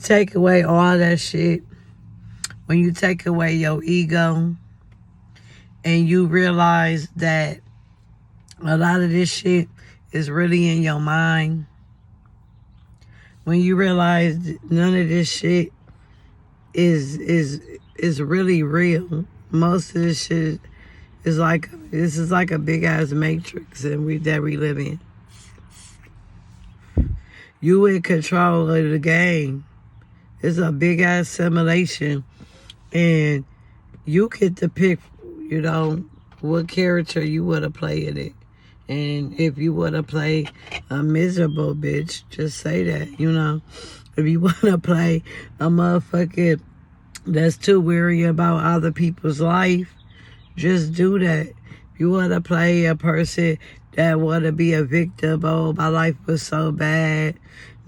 take away all that shit, when you take away your ego and you realize that a lot of this shit is really in your mind, when you realize none of this shit is really real, most of this shit is like, this is like a big ass matrix that we live in. You in control of the game. It's a big ass simulation, and you get to pick, you know, what character you want to play in it. And if you want to play a miserable bitch, just say that, you know. If you want to play a motherfucker that's too weary about other people's life, just do that. If you want to play a person that want to be a victim, oh, my life was so bad,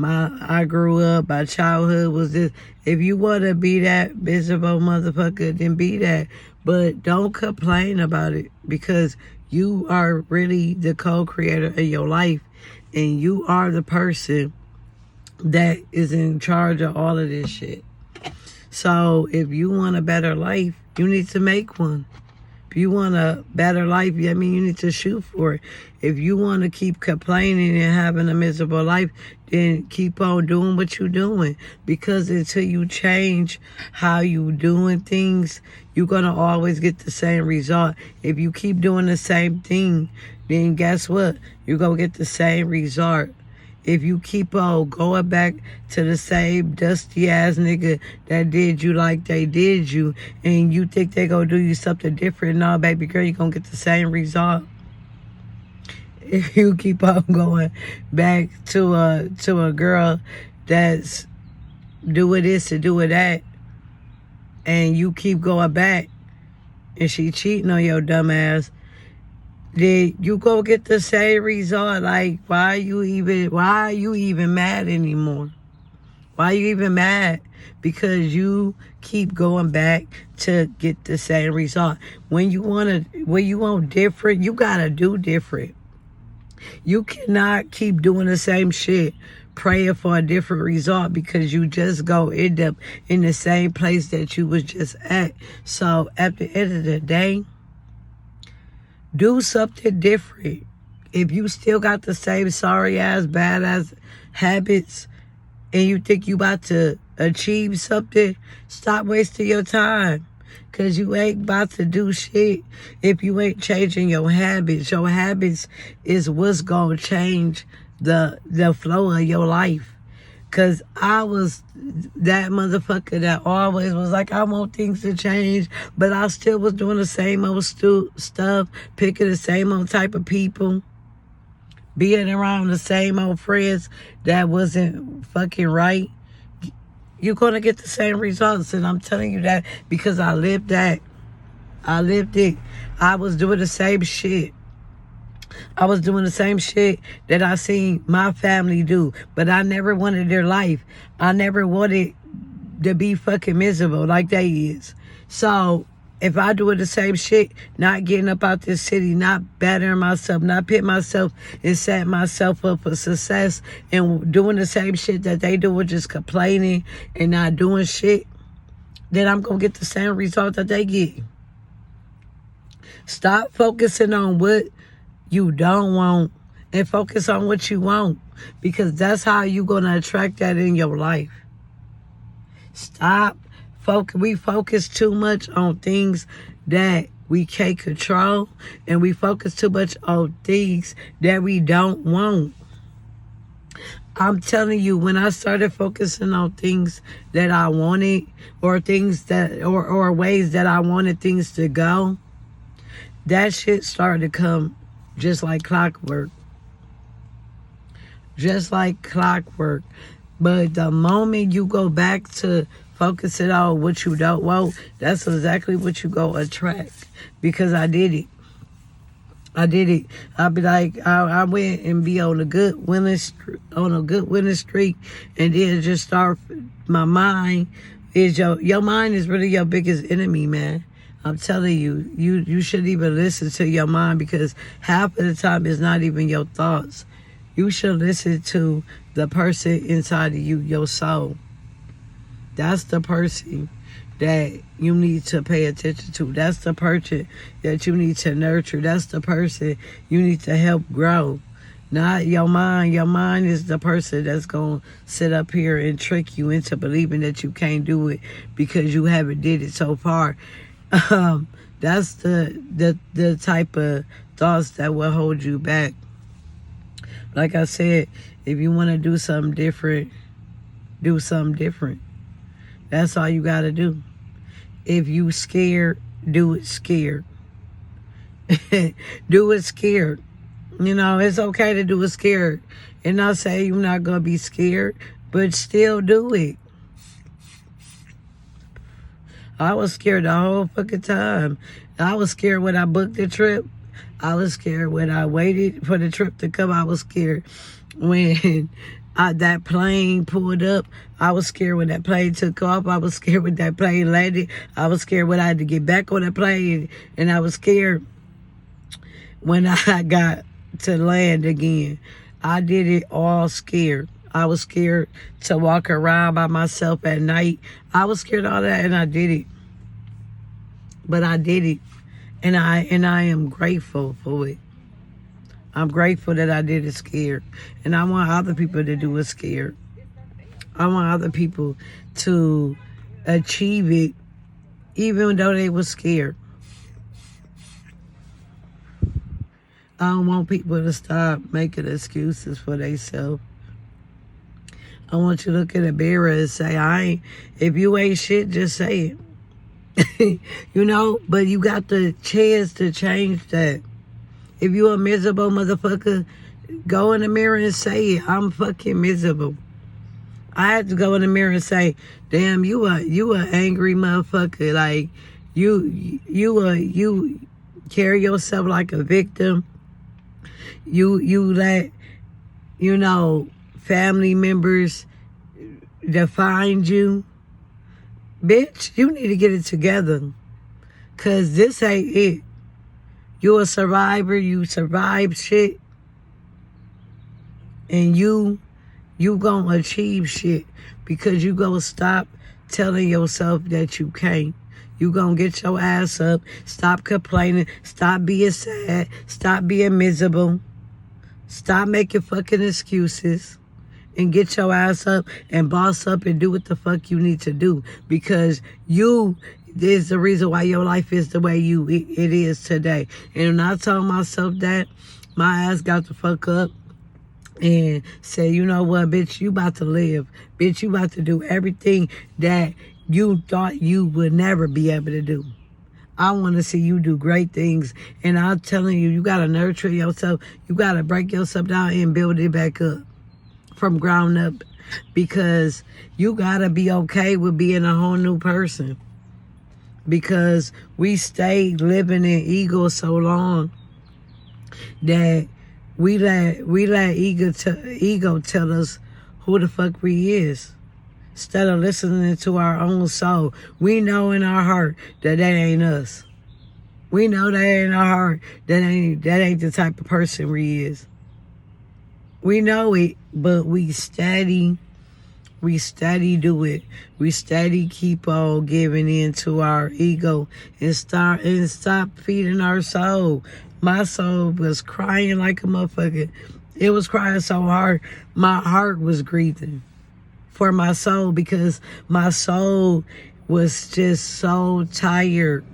I grew up, my childhood was this. If you want to be that miserable motherfucker, then be that. But don't complain about it, because you are really the co-creator of your life, and you are the person that is in charge of all of this shit. So if you want a better life, you need to make one. If you want a better life, I mean, you need to shoot for it. If you want to keep complaining and having a miserable life, then keep on doing what you're doing. Because until you change how you doing things, you're going to always get the same result. If you keep doing the same thing, then guess what? You're going to get the same result. If you keep on going back to the same dusty ass nigga that did you like they did you, and you think they gonna do you something different, no, baby girl, you're gonna get the same result. If you keep on going back to a girl that's doing this and doing that, and you keep going back, and she cheating on your dumb ass, then you go get the same result. Like, why are you even mad anymore? Why are you even mad? Because you keep going back to get the same result. When you want different, you gotta do different. You cannot keep doing the same shit, praying for a different result, because you just go end up in the same place that you was just at. So at the end of the day, do something different. If you still got the same sorry ass, bad ass habits, and you think you about to achieve something, stop wasting your time. Cause you ain't about to do shit if you ain't changing your habits. Your habits is what's gonna change the flow of your life. Cause I was that motherfucker that always was like, I want things to change, but I still was doing the same old stuff, picking the same old type of people, being around the same old friends that wasn't fucking right. You're gonna get the same results, and I'm telling you that because I lived that. I lived it. I was doing the same shit. I was doing the same shit that I seen my family do, but I never wanted their life. I never wanted to be fucking miserable like they is. So if I doing the same shit, not getting up out this city, not bettering myself, not putting myself and setting myself up for success, and doing the same shit that they do, just complaining and not doing shit, then I'm gonna get the same result that they get. Stop focusing on what you don't want and focus on what you want, because that's how you're going to attract that in your life. Stop. We focus too much on things that we can't control, and we focus too much on things that we don't want. I'm telling you, when I started focusing on things that I wanted, or things that, or ways that I wanted things to go, that shit started to come just like clockwork. Just like clockwork. But the moment you go back to focusing on what you don't want, that's exactly what you go attract. Because I did it. I did it. I'll be like, I went and be on a good winning streak, and then just start. My mind is your mind is really your biggest enemy, man. I'm telling you, you shouldn't even listen to your mind, because half of the time it's not even your thoughts. You should listen to the person inside of you, your soul. That's the person that you need to pay attention to. That's the person that you need to nurture. That's the person you need to help grow. Not your mind. Your mind is the person that's going to sit up here and trick you into believing that you can't do it because you haven't did it so far. That's the type of thoughts that will hold you back. Like I said, if you want to do something different, do something different. That's all you got to do. If you scared, do it scared. Do it scared. You know, it's okay to do it scared. And not say you're not going to be scared, but still do it. I was scared the whole fucking time. I was scared when I booked the trip. I was scared when I waited for the trip to come. I was scared when that plane pulled up. I was scared when that plane took off. I was scared when that plane landed. I was scared when I had to get back on that plane. And I was scared when I got to land again. I did it all scared. I was scared to walk around by myself at night. I was scared of all that, and I did it. But I did it, and I am grateful for it. I'm grateful that I did it scared, and I want other people to do it scared. I want other people to achieve it, even though they were scared. I don't want people to stop making excuses for themselves. I want you to look in the mirror and say, if you ain't shit, just say it. You know, but you got the chance to change that. If you a miserable motherfucker, go in the mirror and say it. I'm fucking miserable. I had to go in the mirror and say, damn, you a angry motherfucker. Like, you carry yourself like a victim. You let, you know, family members define you. Bitch, you need to get it together. Cause this ain't it. You a survivor, you survived shit. And you gonna achieve shit. Because you gonna stop telling yourself that you can't. You gonna get your ass up. Stop complaining. Stop being sad. Stop being miserable. Stop making fucking excuses. And get your ass up and boss up and do what the fuck you need to do. Because you is the reason why your life is the way it is today. And when I told myself that, my ass got the fuck up and said, you know what, bitch, you about to live. Bitch, you about to do everything that you thought you would never be able to do. I want to see you do great things. And I'm telling you, you got to nurture yourself. You got to break yourself down and build it back up from ground up, because you gotta be okay with being a whole new person, because we stayed living in ego so long that we let ego tell us who the fuck we is, instead of listening to our own soul. We know in our heart that ain't us. We know that in our heart that ain't the type of person we is. We know it, but we steady do it. We steady keep on giving in to our ego and stop feeding our soul. My soul was crying like a motherfucker. It was crying so hard, my heart was grieving for my soul, because my soul was just so tired.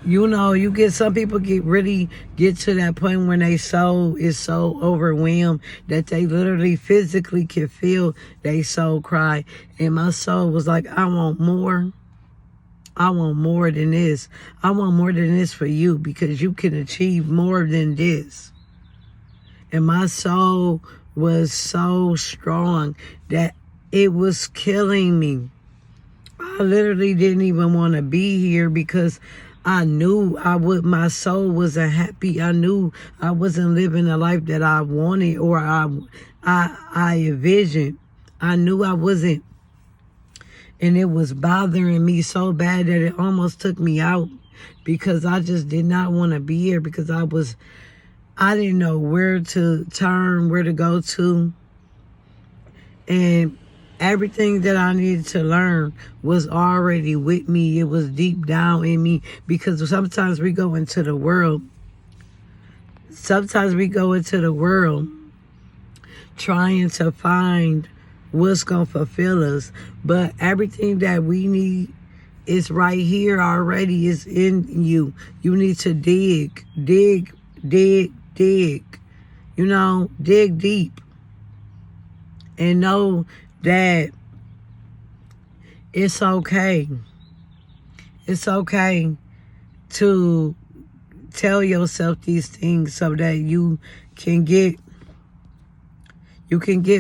You know, some people really get to that point when their soul is so overwhelmed that they literally physically can feel their soul cry. And my soul was like, I want more. I want more than this. I want more than this for you, because you can achieve more than this. And my soul was so strong that it was killing me. I literally didn't even want to be here, because I knew my soul wasn't happy. I knew I wasn't living the life that I wanted or I envisioned. I knew I wasn't. And it was bothering me so bad that it almost took me out, because I just did not want to be here, because I didn't know where to turn, where to go to. And Everything that I needed to learn was already with me. It was deep down in me, because sometimes we go into the world. Sometimes we go into the world trying to find what's going to fulfill us. But everything that we need is right here already. Is in you. You need to dig. Dig. You know, dig deep. And know that it's okay. It's okay to tell yourself these things so that you can get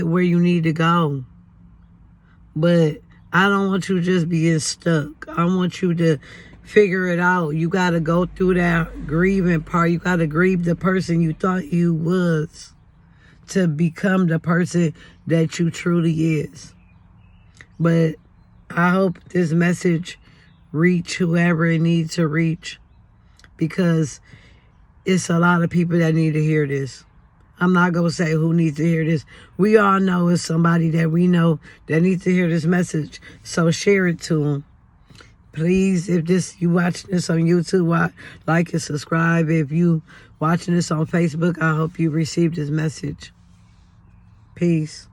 where you need to go. But I don't want you just being stuck. I want you to figure it out. You got to go through that grieving part. You got to grieve the person you thought you was to become the person that you truly is. But I hope this message reach whoever it needs to reach, because it's a lot of people that need to hear this. I'm not going to say who needs to hear this. We all know it's somebody that we know that needs to hear this message. So share it to them. Please, if you watching this on YouTube, like and subscribe. If you watching this on Facebook, I hope you receive this message. Peace.